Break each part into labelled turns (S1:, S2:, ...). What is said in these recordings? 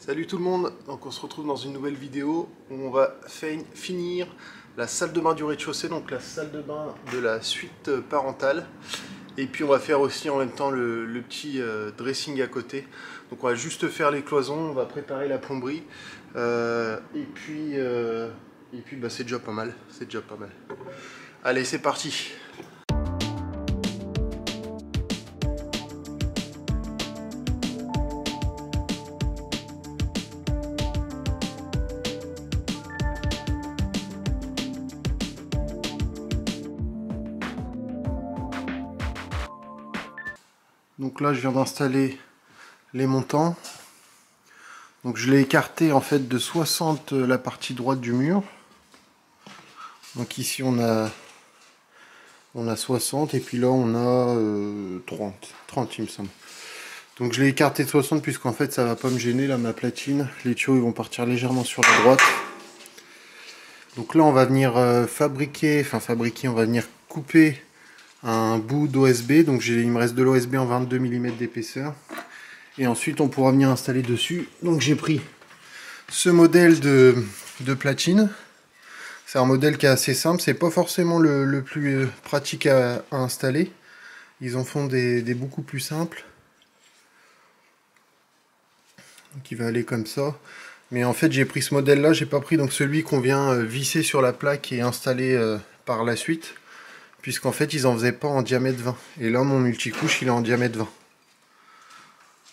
S1: Salut tout le monde, donc on se retrouve dans une nouvelle vidéo où on va finir la salle de bain du rez-de-chaussée, donc la salle de bain de la suite parentale. Et puis on va faire aussi en même temps le petit dressing à côté. Donc on va juste faire les cloisons, on va préparer la plomberie. Et puis bah, c'est déjà pas mal, c'est déjà pas mal. Allez, c'est parti! Donc là je viens d'installer les montants. Donc je l'ai écarté en fait de 60 la partie droite du mur. Donc ici on a 60 et puis là on a 30 il me semble. Donc je l'ai écarté de 60 puisqu'en fait ça va pas me gêner là ma platine. Les tuyaux ils vont partir légèrement sur la droite. Donc là on va venir fabriquer, on va venir couper un bout d'OSB. Donc il me reste de l'OSB en 22 mm d'épaisseur. Et ensuite on pourra venir installer dessus. Donc j'ai pris ce modèle de platine. C'est un modèle qui est assez simple, c'est pas forcément le plus pratique à installer. Ils en font des beaucoup plus simples. Donc il va aller comme ça. Mais en fait j'ai pris ce modèle là, j'ai pas pris donc celui qu'on vient visser sur la plaque et installer par la suite. Puisqu'en fait ils en faisaient pas en diamètre 20. Et là mon multicouche il est en diamètre 20.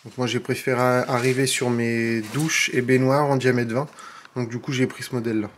S1: Donc moi j'ai préféré arriver sur mes douches et baignoires en diamètre 20. Donc du coup j'ai pris ce modèle là.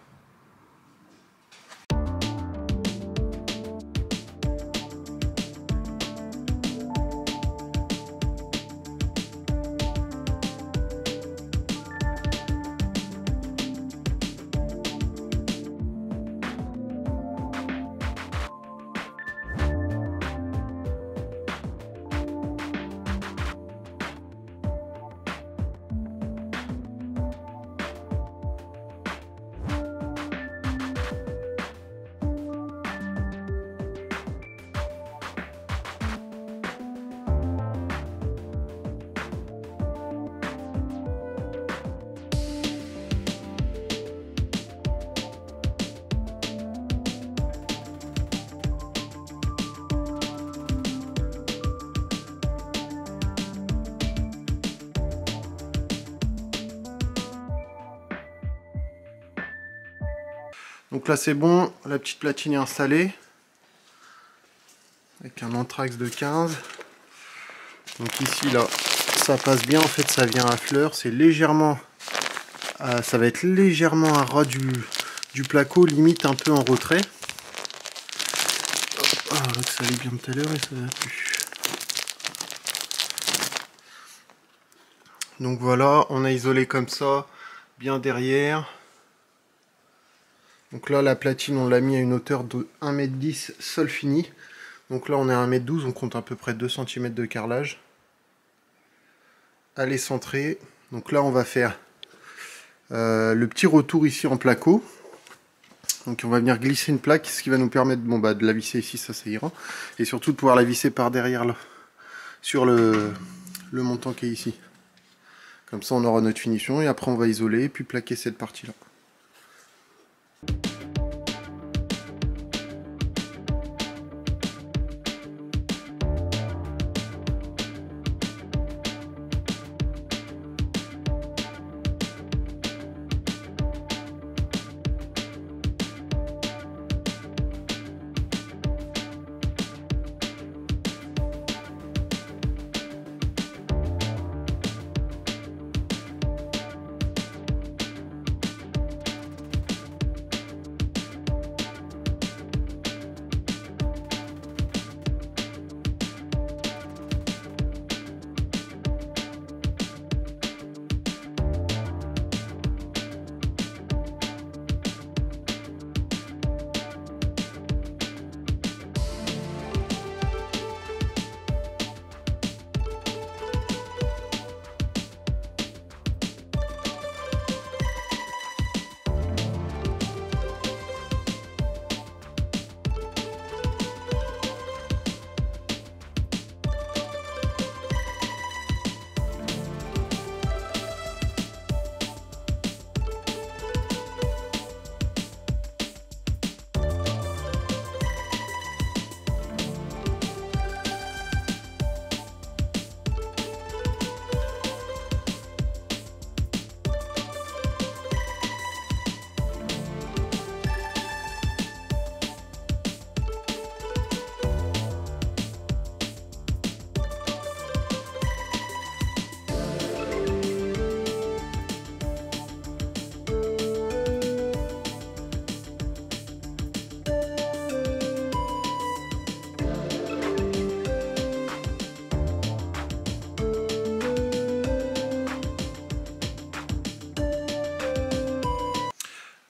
S1: Donc là c'est bon, la petite platine est installée. Avec un anthrax de 15. Donc ici là, ça passe bien, en fait ça vient à fleur. C'est légèrement, ça va être légèrement à ras du placo, limite un peu en retrait. Ah, là, ça allait bien tout à l'heure et ça va plus. Donc voilà, on a isolé comme ça, bien derrière. Donc là, la platine, on l'a mis à une hauteur de 1,10 m sol fini. Donc là, on est à 1,12 m, on compte à peu près 2 cm de carrelage. Elle est centrée. Donc là, on va faire le petit retour ici en placo. Donc on va venir glisser une plaque, ce qui va nous permettre de la visser ici, ça ira. Et surtout de pouvoir la visser par derrière là, sur le montant qui est ici. Comme ça, on aura notre finition et après, on va isoler et puis plaquer cette partie-là.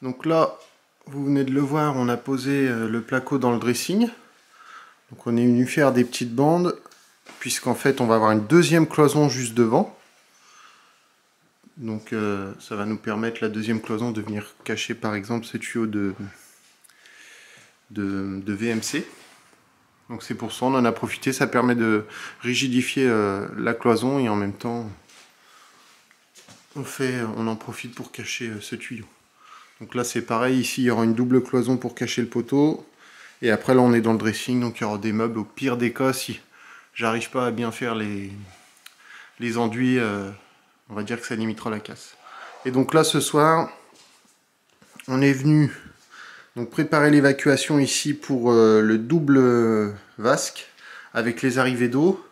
S1: Donc là, vous venez de le voir, on a posé le placo dans le dressing. Donc on est venu faire des petites bandes, puisqu'en fait on va avoir une deuxième cloison juste devant. Donc ça va nous permettre, la deuxième cloison, de venir cacher par exemple ce tuyau de VMC. Donc c'est pour ça on en a profité, ça permet de rigidifier la cloison et en même temps on en profite pour cacher ce tuyau. Donc là c'est pareil, ici il y aura une double cloison pour cacher le poteau. Et après là on est dans le dressing, donc il y aura des meubles. Au pire des cas, si j'arrive pas à bien faire les enduits, on va dire que ça limitera la casse. Et donc là ce soir, on est venu donc préparer l'évacuation ici pour le double vasque avec les arrivées d'eau.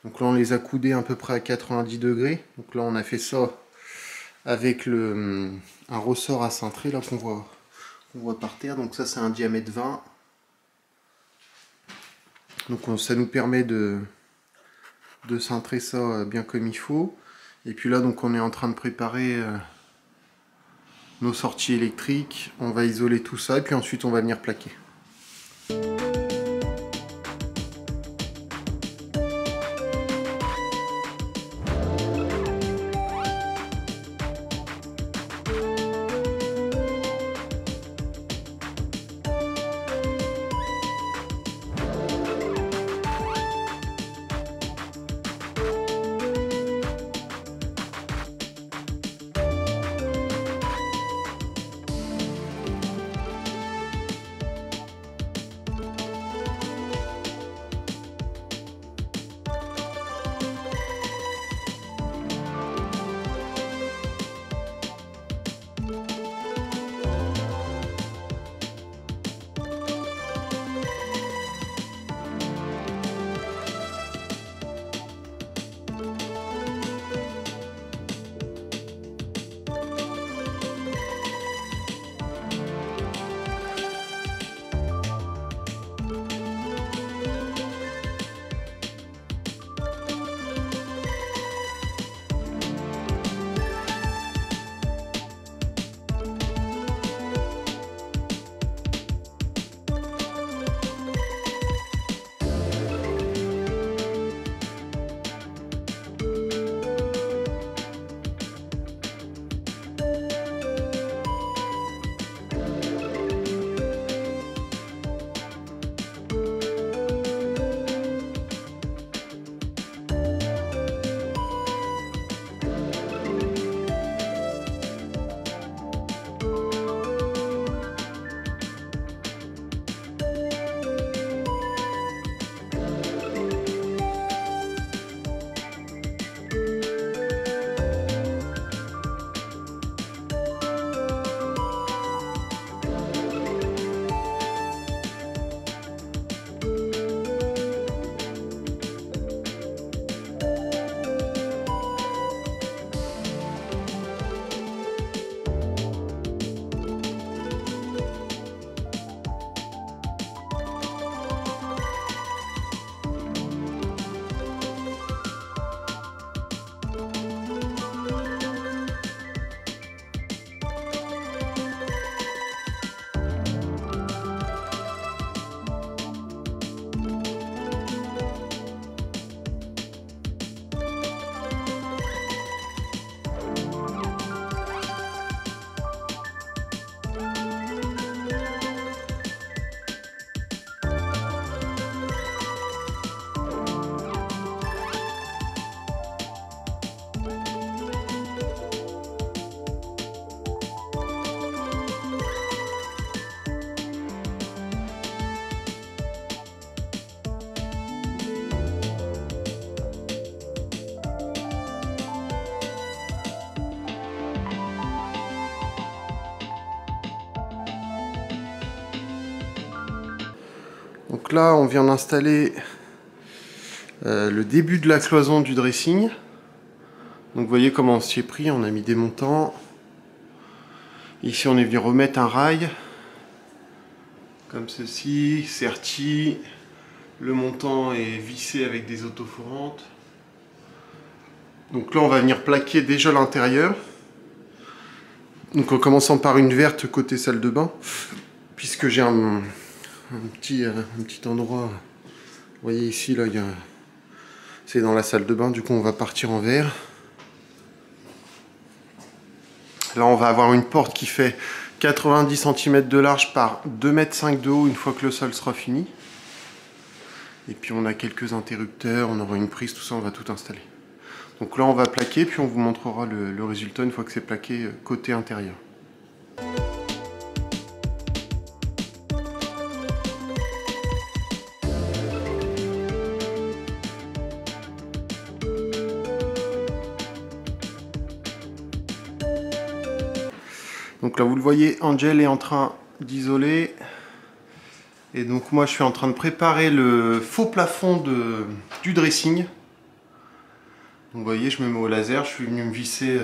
S1: Donc là on les a coudés à peu près à 90 degrés. Donc là on a fait ça avec un ressort à cintrer là qu'on voit par terre. Donc ça c'est un diamètre 20. Donc ça nous permet de cintrer ça bien comme il faut. Et puis là donc on est en train de préparer nos sorties électriques. On va isoler tout ça et puis ensuite on va venir plaquer. Donc là, on vient d'installer le début de la cloison du dressing. Donc vous voyez comment on s'y est pris, on a mis des montants. Ici, on est venu remettre un rail, comme ceci, serti. Le montant est vissé avec des autoforantes. Donc là, on va venir plaquer déjà l'intérieur. Donc en commençant par une verte côté salle de bain, puisque j'ai un petit endroit, vous voyez ici, là, c'est dans la salle de bain, du coup on va partir en vert. Là on va avoir une porte qui fait 90 cm de large par 2,5 m de haut une fois que le sol sera fini. Et puis on a quelques interrupteurs, on aura une prise, tout ça on va tout installer. Donc là on va plaquer, puis on vous montrera le résultat une fois que c'est plaqué côté intérieur. Donc là vous le voyez, Angel est en train d'isoler. Et donc moi je suis en train de préparer le faux plafond du dressing. Donc vous voyez, je me mets au laser, je suis venu me visser.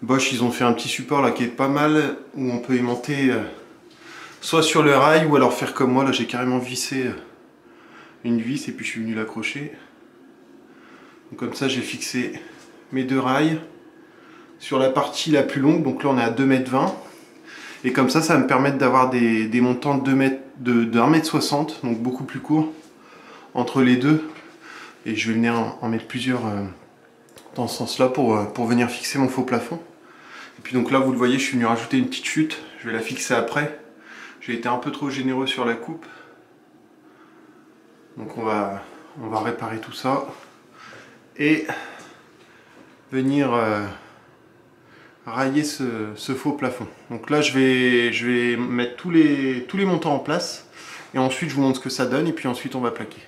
S1: Bosch, ils ont fait un petit support là qui est pas mal, où on peut aimanter soit sur le rail, ou alors faire comme moi, là j'ai carrément vissé une vis et puis je suis venu l'accrocher. Donc comme ça j'ai fixé mes 2 rails sur la partie la plus longue, donc là on est à 2,20 m. Et comme ça va me permettre d'avoir des montants de 1,60 m, donc beaucoup plus courts entre les deux. Et je vais venir en mettre plusieurs dans ce sens-là pour venir fixer mon faux plafond. Et puis donc là, vous le voyez, je suis venu rajouter une petite chute. Je vais la fixer après. J'ai été un peu trop généreux sur la coupe. Donc on va réparer tout ça. Et venir railler ce faux plafond. Donc là je vais mettre tous les montants en place et ensuite je vous montre ce que ça donne et puis ensuite on va plaquer.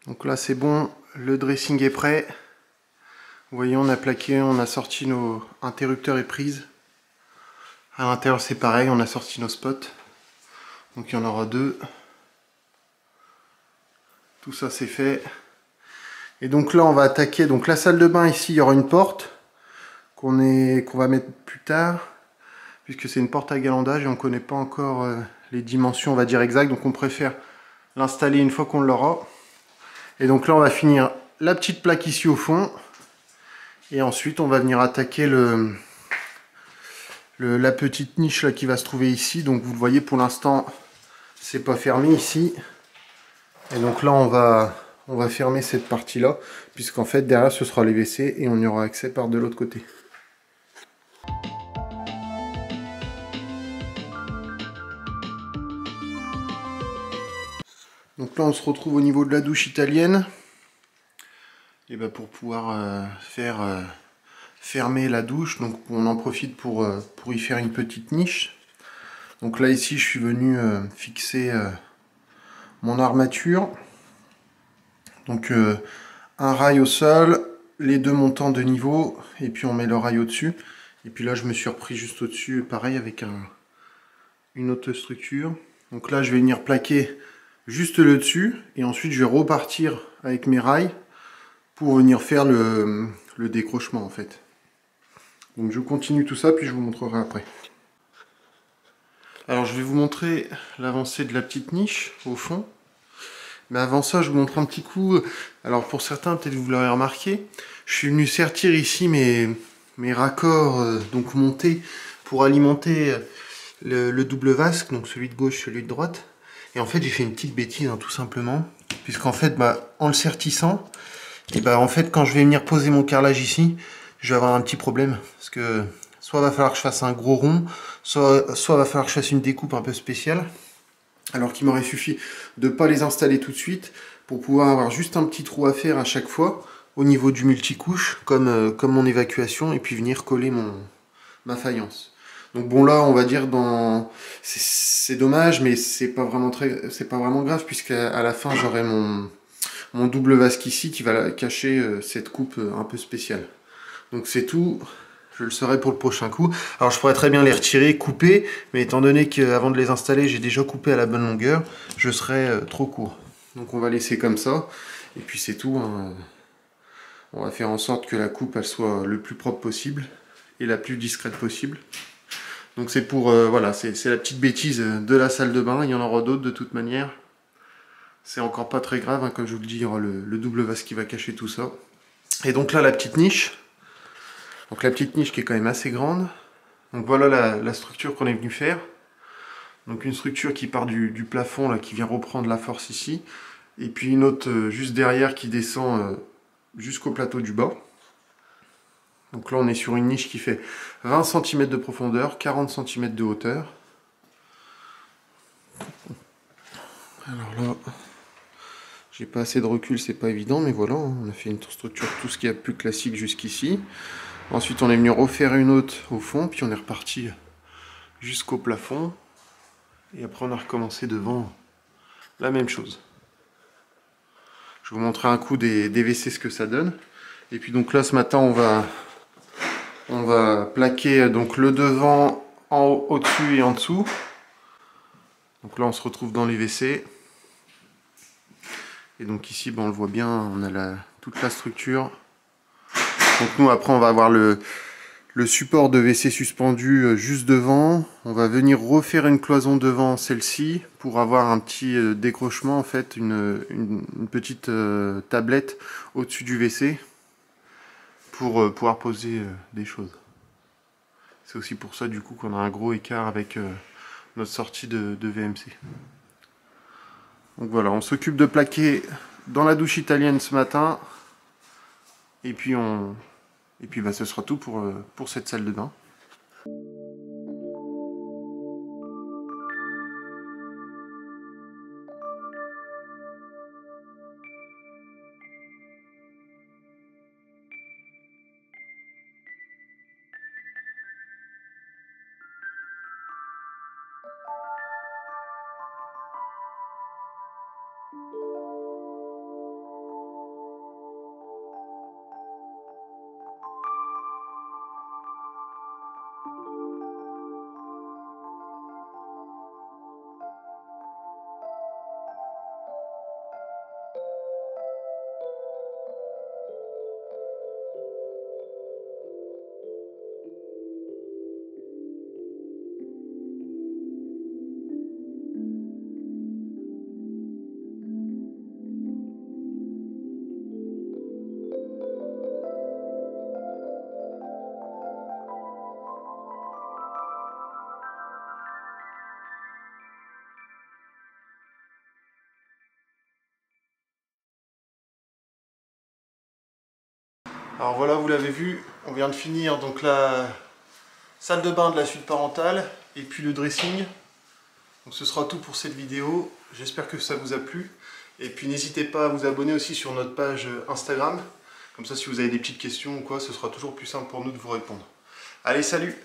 S1: Donc là c'est bon, le dressing est prêt. Vous voyez, on a plaqué, on a sorti nos interrupteurs et prises. À l'intérieur c'est pareil, on a sorti nos spots. Donc il y en aura 2. Tout ça c'est fait. Et donc là on va attaquer donc la salle de bain. Ici il y aura une porte qu'on va mettre plus tard, puisque c'est une porte à galandage et on ne connaît pas encore les dimensions, on va dire, exactes. Donc on préfère l'installer une fois qu'on l'aura. Et donc là on va finir la petite plaque ici au fond. Et ensuite on va venir attaquer la petite niche là qui va se trouver ici. Donc vous le voyez, pour l'instant c'est pas fermé ici. Et donc là on va fermer cette partie là, puisqu'en fait derrière ce sera les WC et on y aura accès par de l'autre côté. Donc là on se retrouve au niveau de la douche italienne. Et ben pour pouvoir fermer la douche, donc on en profite pour y faire une petite niche. Donc là ici je suis venu fixer mon armature. Donc un rail au sol, les 2 montants de niveau, et puis on met le rail au-dessus. Et puis là je me suis repris juste au-dessus, pareil avec une autre structure. Donc là je vais venir plaquer juste le dessus, et ensuite je vais repartir avec mes rails pour venir faire le décrochement en fait. Donc je continue tout ça, puis je vous montrerai après. Alors je vais vous montrer l'avancée de la petite niche au fond. Mais avant ça, je vous montre un petit coup. Alors pour certains, peut-être vous l'aurez remarqué, je suis venu sertir ici mes raccords donc montés pour alimenter le double vasque, donc celui de gauche, celui de droite. Et en fait, j'ai fait une petite bêtise, hein, tout simplement, puisqu'en fait, en le sertissant, et en fait, quand je vais venir poser mon carrelage ici, je vais avoir un petit problème, parce que soit va falloir que je fasse un gros rond, soit va falloir que je fasse une découpe un peu spéciale. Alors qu'il m'aurait suffi de ne pas les installer tout de suite pour pouvoir avoir juste un petit trou à faire à chaque fois au niveau du multicouche, comme mon évacuation, et puis venir coller ma faïence. Donc bon, là on va dire c'est dommage, mais c'est pas vraiment grave, puisqu'à la fin j'aurai mon double vasque ici qui va cacher cette coupe un peu spéciale. Donc c'est tout. Je le saurai pour le prochain coup. Alors je pourrais très bien les retirer, couper, mais étant donné qu'avant de les installer, j'ai déjà coupé à la bonne longueur, je serais trop court. Donc on va laisser comme ça, et puis c'est tout, hein. On va faire en sorte que la coupe elle soit le plus propre possible, et la plus discrète possible. Donc c'est pour, voilà, c'est la petite bêtise de la salle de bain, il y en aura d'autres de toute manière. C'est encore pas très grave, hein, comme je vous le dis, il y aura le double vasque qui va cacher tout ça. Et donc là, la petite niche. Donc la petite niche qui est quand même assez grande. Donc voilà la structure qu'on est venu faire. Donc une structure qui part du plafond, là, qui vient reprendre la force ici. Et puis une autre juste derrière qui descend jusqu'au plateau du bas. Donc là on est sur une niche qui fait 20 cm de profondeur, 40 cm de hauteur. Alors là, j'ai pas assez de recul, c'est pas évident, mais voilà, on a fait une structure tout ce qu'il y a de plus classique jusqu'ici. Ensuite on est venu refaire une autre au fond, puis on est reparti jusqu'au plafond. Et après on a recommencé devant la même chose. Je vais vous montrer un coup des WC ce que ça donne. Et puis donc là ce matin on va plaquer donc le devant en haut, au-dessus et en dessous. Donc là on se retrouve dans les WC. Et donc ici on le voit bien, on a toute la structure. Donc nous après on va avoir le support de WC suspendu juste devant. On va venir refaire une cloison devant celle-ci pour avoir un petit décrochement, en fait, une petite tablette au-dessus du WC pour pouvoir poser des choses. C'est aussi pour ça du coup qu'on a un gros écart avec notre sortie de VMC. Donc voilà, on s'occupe de plaquer dans la douche italienne ce matin. Et puis bah, ce sera tout pour cette salle de bain. Alors voilà, vous l'avez vu, on vient de finir donc la salle de bain de la suite parentale et puis le dressing. Donc ce sera tout pour cette vidéo, j'espère que ça vous a plu. Et puis n'hésitez pas à vous abonner aussi sur notre page Instagram. Comme ça, si vous avez des petites questions ou quoi, ce sera toujours plus simple pour nous de vous répondre. Allez, salut!